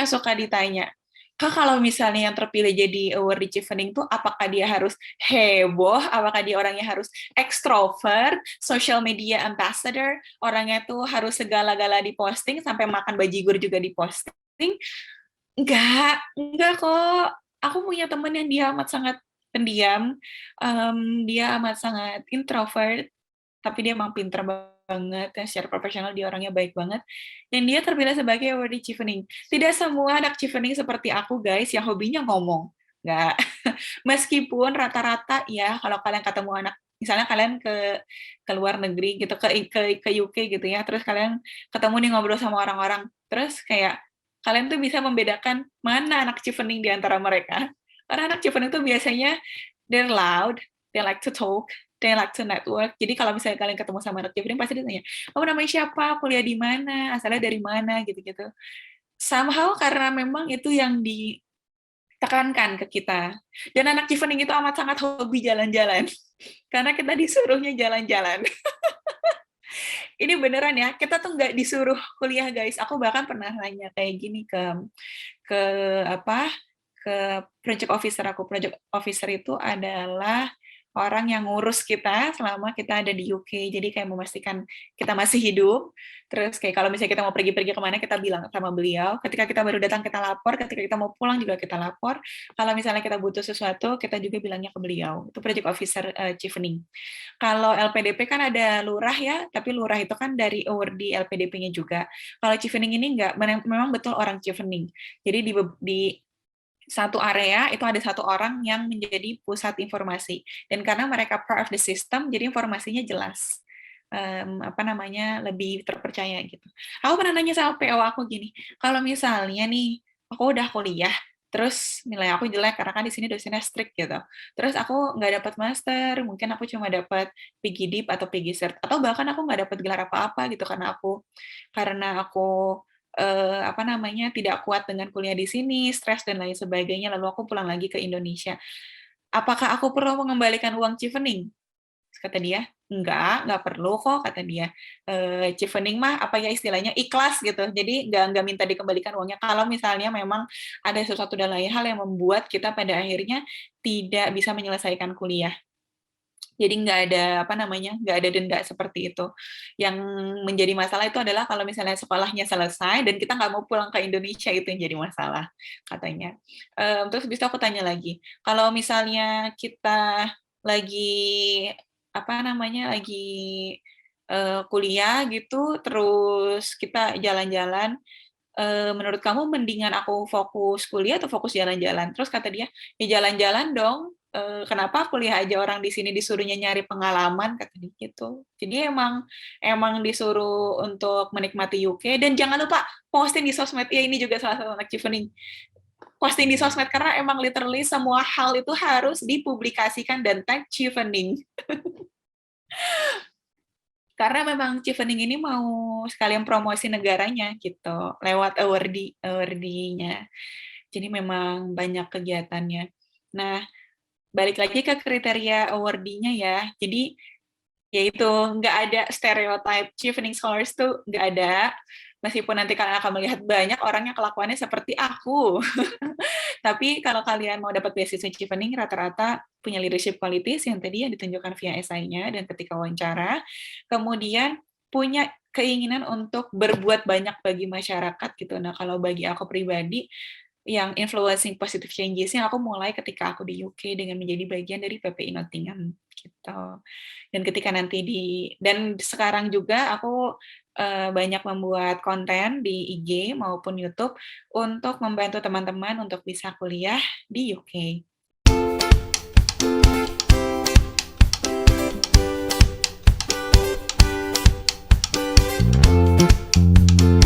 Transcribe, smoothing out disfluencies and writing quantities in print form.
yang suka ditanya, Kak, kalau misalnya yang terpilih jadi award di Chevening tuh, apakah dia harus heboh, apakah dia orangnya harus ekstrovert, social media ambassador, orangnya tuh harus segala-gala diposting, sampai makan bajigur juga diposting? Enggak kok. Aku punya temen yang dia amat sangat pendiam, dia amat sangat introvert, tapi dia emang pinter banget, dan secara profesional dia orangnya baik banget, dan dia terpilih sebagai awardee Chevening. Tidak semua anak Chevening seperti aku, guys, yang hobinya ngomong. Nggak. Meskipun rata-rata ya, kalau kalian ketemu anak, misalnya kalian ke luar negeri gitu, ke UK gitu ya, terus kalian ketemu nih ngobrol sama orang-orang, terus kayak kalian tuh bisa membedakan mana anak Chevening di antara mereka. Karena anak Chevening tuh biasanya they're loud, they like to talk, they like to network. Jadi kalau misalnya kalian ketemu sama anak Chevening, pasti ditanya, kamu namanya siapa, kuliah di mana, asalnya dari mana, gitu-gitu. Somehow karena memang itu yang ditekankan ke kita. Dan anak Chevening itu amat sangat hobi jalan-jalan. Karena kita disuruhnya jalan-jalan. Ini beneran ya, kita tuh nggak disuruh kuliah, guys. Aku bahkan pernah nanya kayak gini ke apa ke project officer aku. Project officer itu adalah orang yang ngurus kita selama kita ada di UK. Jadi kayak memastikan kita masih hidup. Terus kayak kalau misalnya kita mau pergi-pergi kemana, kita bilang sama beliau. Ketika kita baru datang, kita lapor. Ketika kita mau pulang juga kita lapor. Kalau misalnya kita butuh sesuatu, kita juga bilangnya ke beliau. Itu project officer Chevening. Kalau LPDP kan ada lurah ya, tapi lurah itu kan dari award di LPDP-nya juga. Kalau Chevening ini enggak, memang betul orang Chevening. Jadi di satu area itu ada satu orang yang menjadi pusat informasi, dan karena mereka part of the system, jadi informasinya jelas, lebih terpercaya gitu. Aku pernah nanya sama PO aku gini, kalau misalnya nih aku udah kuliah terus nilai aku jelek karena kan di sini dosennya strict gitu, terus aku nggak dapat master, mungkin aku cuma dapat PG Dip atau PG Cert, atau bahkan aku nggak dapat gelar apa-apa gitu karena aku tidak kuat dengan kuliah di sini, stres dan lain sebagainya, lalu aku pulang lagi ke Indonesia. Apakah aku perlu mengembalikan uang Chevening? Kata dia, enggak perlu kok, kata dia. Chevening mah apa ya istilahnya ikhlas gitu, jadi nggak minta dikembalikan uangnya. Kalau misalnya memang ada sesuatu dan lain hal yang membuat kita pada akhirnya tidak bisa menyelesaikan kuliah. Jadi nggak ada denda seperti itu. Yang menjadi masalah itu adalah kalau misalnya sekolahnya selesai dan kita nggak mau pulang ke Indonesia, itu yang jadi masalah katanya. Terus bisa aku tanya lagi, kalau misalnya kita lagi lagi kuliah gitu, terus kita jalan-jalan, menurut kamu mendingan aku fokus kuliah atau fokus jalan-jalan? Terus kata dia, ya jalan-jalan dong. Kenapa kuliah aja orang di sini disuruhnya nyari pengalaman, kata dia gitu. Jadi emang disuruh untuk menikmati UK, dan jangan lupa posting di sosmed. Ya ini juga salah satu achievement, posting di sosmed, karena emang literally semua hal itu harus dipublikasikan dan tag Chevening. Karena memang Chevening ini mau sekalian promosi negaranya gitu lewat awardee-nya. Jadi memang banyak kegiatannya. Nah, balik lagi ke kriteria awardee-nya ya. Jadi yaitu nggak ada stereotype Chevening scholars tuh nggak ada. Meskipun nanti kalian akan melihat banyak orang yang kelakuannya seperti aku. Tapi kalau kalian mau dapat beasiswa Chevening, rata-rata punya leadership qualities yang tadi yang ditunjukkan via esainya dan ketika wawancara. Kemudian punya keinginan untuk berbuat banyak bagi masyarakat gitu. Nah, kalau bagi aku pribadi, yang influencing positive changes yang aku mulai ketika aku di UK dengan menjadi bagian dari PPI Nottingham gitu. Dan sekarang juga aku banyak membuat konten di IG maupun YouTube untuk membantu teman-teman untuk bisa kuliah di UK.